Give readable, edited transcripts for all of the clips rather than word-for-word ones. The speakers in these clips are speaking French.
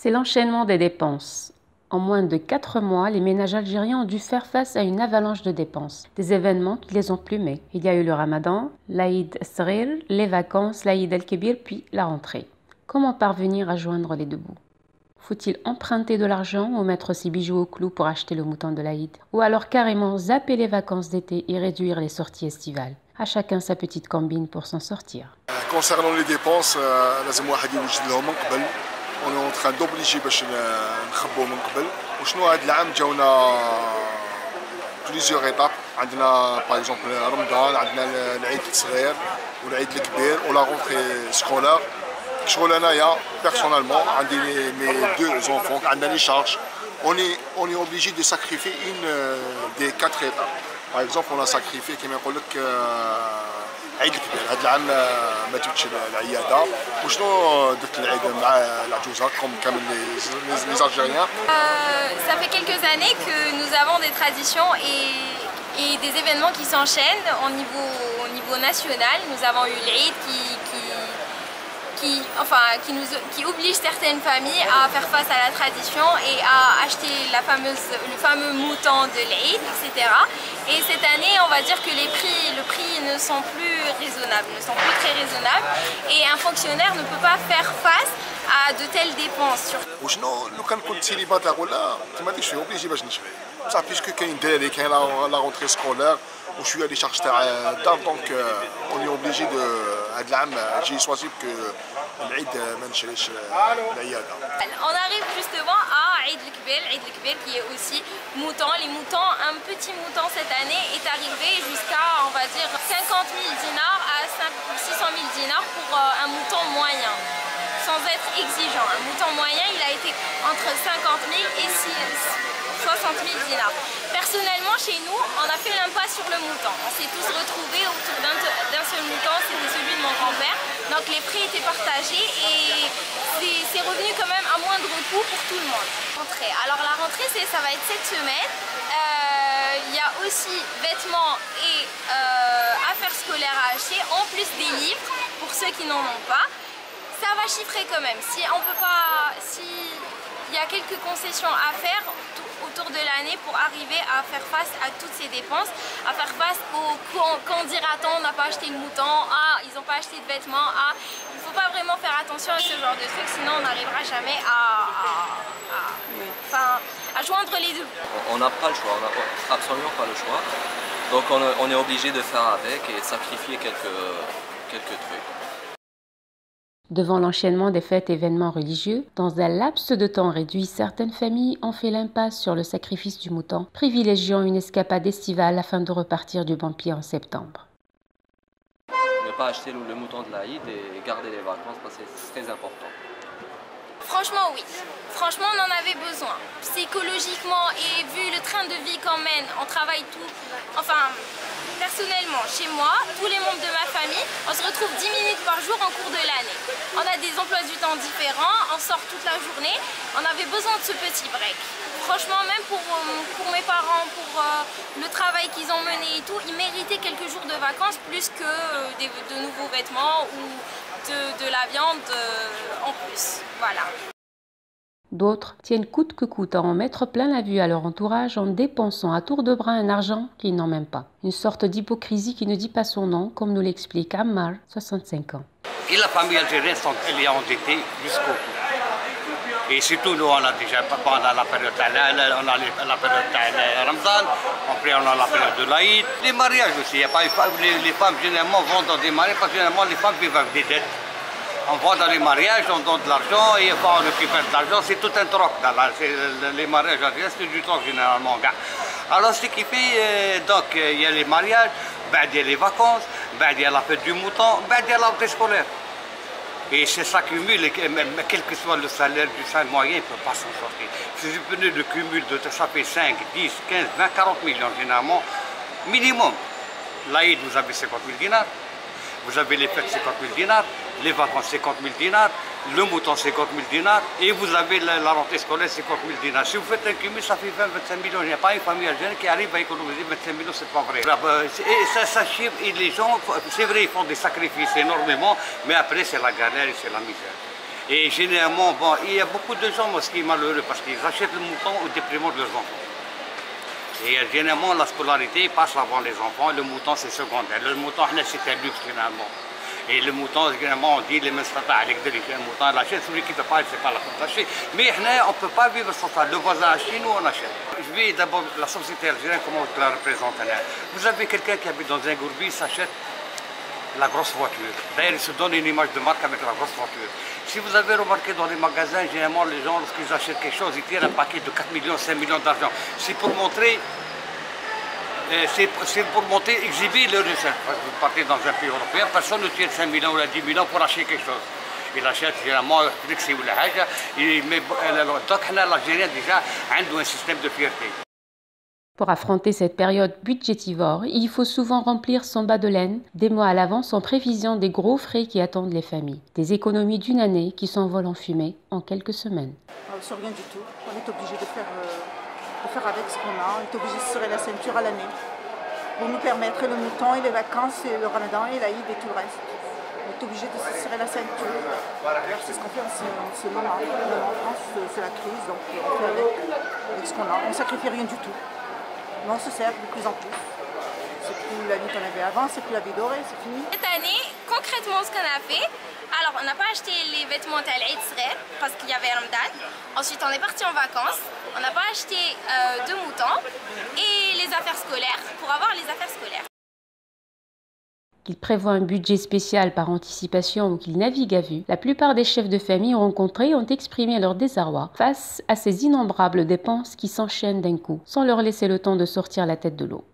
C'est l'enchaînement des dépenses. En moins de 4 mois, les ménages algériens ont dû faire face à une avalanche de dépenses, des événements qui les ont plumés. Il y a eu le ramadan, l'Aïd Sghir, les vacances, l'Aïd el-Kébir, puis la rentrée. Comment parvenir à joindre les deux bouts? Faut-il emprunter de l'argent ou mettre ses bijoux au clou pour acheter le mouton de l'Aïd? Ou alors carrément zapper les vacances d'été et réduire les sorties estivales? À chacun sa petite combine pour s'en sortir. Concernant les dépenses, on est en train d'obliger باش نخبوا من قبل وشنو هذا العام جاونا plusieurs étapes عندنا par exemple رمضان عندنا العيد الصغير والعيد الكبير ولا rentrée scolaire شغل انايا personnellement عندي mes deux enfants عندنا les charges on est obligé de sacrifier une des 4 étapes. Par exemple on a sacrifié كما نقول لك العيد الكبير هذا العام ما جبتش العياده وشنو درت العيد مع العجوزه comme les Algériens. Ça fait quelques années que nous avons des traditions et des événements qui s'enchaînent au niveau national. Nous avons eu l'Eid qui oblige certaines familles à faire face à la tradition et à acheter le fameux mouton de l'Eid, etc. Et cette année, on va dire que le prix ne sont plus raisonnables, ne sont plus très raisonnables. Et un fonctionnaire ne peut pas faire face à de telles dépenses. وشنو لو كان كنت سيليباتير ولا ما غاديش فيه اوبليجي باش نشري بصح بيسكو كاين دراري كاين لا رونتري سكولير وشويه لي شارج تاع الدار دونك اوني اوبليجي دو هاد العام جي سوازي كو العيد ما نشريش العياده. On arrive justement à Eid el-Kébir qui est aussi mouton. Les moutons, un petit mouton cette année est arrivé jusqu'à, on va dire, 50 000 dinars à 600 000 dinars pour un mouton moyen, sans être exigeant. Un mouton moyen, il a été entre 50 000 et 60 000 dinars. Personnellement, chez nous, on a fait l'impasse sur le mouton. On s'est tous retrouvés autour d'un seul mouton, c'était celui de mon grand-père. Donc les prix étaient partagés et c'est revenu quand même à moindre coût pour tout le monde. Alors la rentrée, ça va être cette semaine. Il y a aussi vêtements et affaires scolaires à acheter, en plus des livres pour ceux qui n'en ont pas. Ça va chiffrer quand même. Si il y a quelques concessions à faire autour de l'année pour arriver à faire face à toutes ces dépenses, à faire face au quand dira-t-on, on n'a pas acheté le mouton, ah ils n'ont pas acheté de vêtements, ah il ne faut pas vraiment faire attention à ce genre de trucs, sinon on n'arrivera jamais à joindre les deux. On n'a pas le choix, on n'a absolument pas le choix, donc on est obligé de faire avec et de sacrifier quelques trucs. Devant l'enchaînement des fêtes et événements religieux, dans un laps de temps réduit, certaines familles ont fait l'impasse sur le sacrifice du mouton, privilégiant une escapade estivale afin de repartir du bon pied en septembre. Ne pas acheter le mouton de l'Aïd et garder les vacances parce que c'est très important. Franchement oui, franchement on en avait besoin. Psychologiquement et vu le train de vie qu'on mène, on travaille tout, enfin personnellement chez moi, tous les membres de ma famille, on se retrouve 10 minutes par jour en cours de l'année. On a des emplois du temps différents, on sort toute la journée, on avait besoin de ce petit break. Franchement même pour mes parents, pour le travail qu'ils ont mené et tout, ils méritaient quelques jours de vacances plus que de nouveaux vêtements ou de la viande en plus, voilà. D'autres tiennent coûte que coûte à en mettre plein la vue à leur entourage en dépensant à tour de bras un argent qu'ils n'ont même pas. Une sorte d'hypocrisie qui ne dit pas son nom, comme nous l'explique Ammar, 65 ans. Et la famille algérienne, elle est endettée jusqu'au bout. Et surtout, nous, on a déjà, pendant la période on a la période de Ramadan, après on a la période de l'Aïd. Les mariages aussi, y a pas, les femmes généralement vont dans des mariages, parce que généralement les femmes vivent avec des dettes. On va dans les mariages, on donne de l'argent et on récupère de l'argent, c'est tout un troc. Les mariages, c'est du troc généralement. Alors ce qui fait, donc il y a les mariages, il y a les vacances, il y a la fête du mouton, il y a la rentrée scolaire. Et c'est ça cumule, quel que soit le salaire du salaire moyen, il ne peut pas s'en sortir. Si vous prenez le cumul de ça fait 5, 10, 15, 20, 40 millions généralement, minimum. L'Aïd, vous avez 50 000 dinars. Vous avez les fêtes 50 000 dinars, les vacances 50 000 dinars, le mouton 50 000 dinars et vous avez la rentrée scolaire 50 000 dinars. Si vous faites un cumul, ça fait 20-25 millions. Il n'y a pas une famille algérienne qui arrive à économiser 25 millions, c'est pas vrai. Et ça chiffre et les gens, c'est vrai, ils font des sacrifices énormément, mais après c'est la galère et c'est la misère. Et généralement, bon, il y a beaucoup de gens, moi, ce qui est malheureux, parce qu'ils achètent le mouton au détriment de leurs enfants. Et généralement, la scolarité passe avant les enfants, le mouton c'est secondaire. Le mouton, c'est un luxe généralement. Et le mouton, généralement, on dit les mestata avec de le mouton, il achète, celui qui ne peut pas, il ne sait pas l'acheter. Mais on ne peut pas vivre sans ça. Le voisin achète, nous on achète. Je vais d'abord, la société algérienne, comment je la représente? Vous avez quelqu'un qui habite dans un gourbi, il s'achète la grosse voiture. D'ailleurs, il se donne une image de marque avec la grosse voiture. Si vous avez remarqué dans les magasins, généralement, les gens, lorsqu'ils achètent quelque chose, ils tirent un paquet de 4 millions, 5 millions d'argent. C'est pour montrer, exhiber leur recette. Vous partez dans un pays européen, personne ne tire 5 millions ou 10 millions pour acheter quelque chose. Il achète généralement Flexi ou la Haja. Donc, l'Algérien, déjà, a un système de fierté. Pour affronter cette période budgétivore, il faut souvent remplir son bas de laine des mois à l'avance en prévision des gros frais qui attendent les familles. Des économies d'une année qui s'envolent en fumée en quelques semaines. Sur rien du tout. On est obligé de faire avec ce qu'on a. On est obligé de serrer la ceinture à l'année pour nous permettre le mouton et les vacances et le ramadan et l'Aïd et tout le reste. On est obligé de se serrer la ceinture. C'est ce qu'on fait en ce moment. En France, c'est la crise, donc on fait avec ce qu'on a. On ne sacrifie rien du tout. Mais on se sert de plus en plus. C'est plus la vie qu'on avait avant, c'est plus la vie dorée, c'est fini. Cette année, concrètement, ce qu'on a fait, alors on n'a pas acheté les vêtements de l'Aïd Srer parce qu'il y avait Ramadan. Ensuite, on est parti en vacances. On n'a pas acheté de moutons et les affaires scolaires pour avoir les affaires scolaires. Qu'ils prévoient un budget spécial par anticipation ou qu'ils naviguent à vue, la plupart des chefs de famille rencontrés ont exprimé leur désarroi face à ces innombrables dépenses qui s'enchaînent d'un coup, sans leur laisser le temps de sortir la tête de l'eau.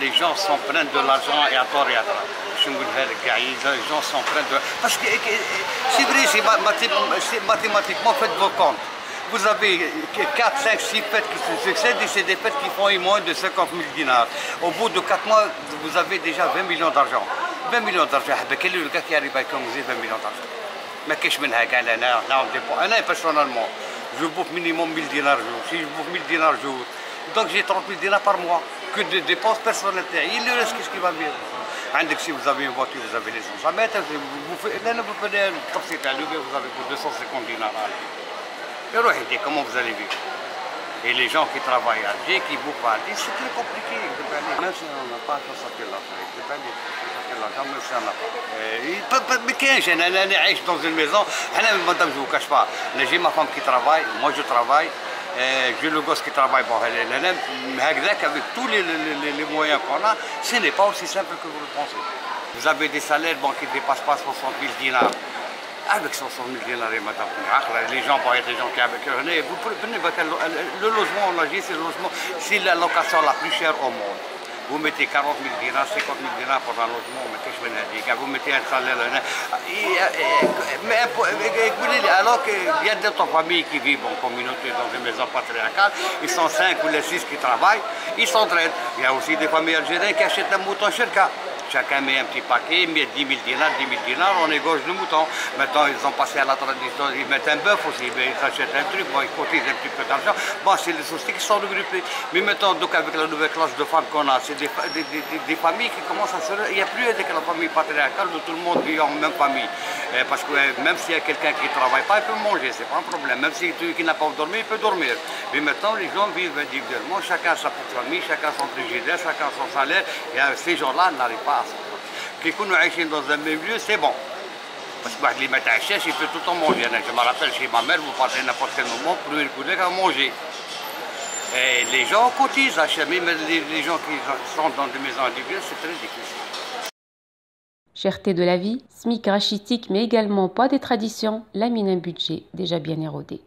Les gens s'en prennent de l'argent et à tort et à travers. Les gens s'en prennent de... Parce que c'est vrai, c'est mathématiquement, faites vos comptes. Vous avez 4, 5, 6 fêtes qui se succèdent et c'est des fêtes qui font moins de 50 000 dinars. Au bout de 4 mois, vous avez déjà 20 millions d'argent. 20 millions d'argent, quel est le gars qui arrive à économiser 20 millions d'argent? Mais qu'est-ce que je personnellement, je bouffe minimum 1000 dinars jour. Si je bouffe 1000 dinars jour, donc j'ai 30 000 dinars par mois. Que de dépenses personnelles. Il le reste, qu'est-ce qui va bien? Si vous avez une voiture, vous avez les 100 mètres, vous prenez un taxi, vous avez pour 250 dinars. Et comment vous allez vivre? Et les gens qui travaillent à Alger, qui bouffent à Alger, c'est très compliqué. Même si on n'a pas sorti l'argent, même si on n'a pas. Mais qu'un jeune, on est dans une maison, madame, je ne vous cache pas, j'ai ma femme qui travaille, moi je travaille, j'ai le gosse qui travaille, bon, avec tous les moyens qu'on a, ce n'est pas aussi simple que vous le pensez. Vous avez des salaires qui ne dépassent pas 60 000 dinars. Avec 60 000 dinars, madame, les gens, il y a des gens qui avec vous prenez le logement en Algérie, c'est la location la plus chère au monde. Vous mettez 40 000 dinars, 50 000 dinars pour un logement, vous mettez un salaire. Alors qu'il y a d'autres familles qui vivent en communauté dans une maison patriarcale, ils sont 5 ou les 6 qui travaillent, ils s'entraident. Il y a aussi des familles algériennes qui achètent un mouton cherka. Chacun met un petit paquet, met 10 000 dinars, on égorge le mouton. Maintenant, ils ont passé à la tradition, ils mettent un bœuf aussi, mais ils achètent un truc, bon, ils cotisent un petit peu d'argent. Bon, c'est les sociétés qui sont regroupées. Mais maintenant, donc, avec la nouvelle classe de femmes qu'on a, c'est des familles qui commencent à se... Il n'y a plus avec la famille patriarcale où tout le monde vit en même famille. Parce que même s'il y a quelqu'un qui ne travaille pas, il peut manger, c'est pas un problème. Même si celui qui n'a pas dormi, il peut dormir. Mais maintenant, les gens vivent individuellement, chacun sa petite famille, chacun son frigidaire, chacun son salaire. Et ces gens-là n'arrivent pas à se... Qui nous vivons dans un même lieu, c'est bon. Parce que les matin il peut tout le temps manger. Je me rappelle chez ma mère, vous partez n'importe quel moment pour une collègue à manger. Et les gens cotisent, mais les gens qui sont dans des maisons individuelles, c'est très difficile. Cherté de la vie, SMIC rachitique, mais également poids des traditions, lamine un budget déjà bien érodé.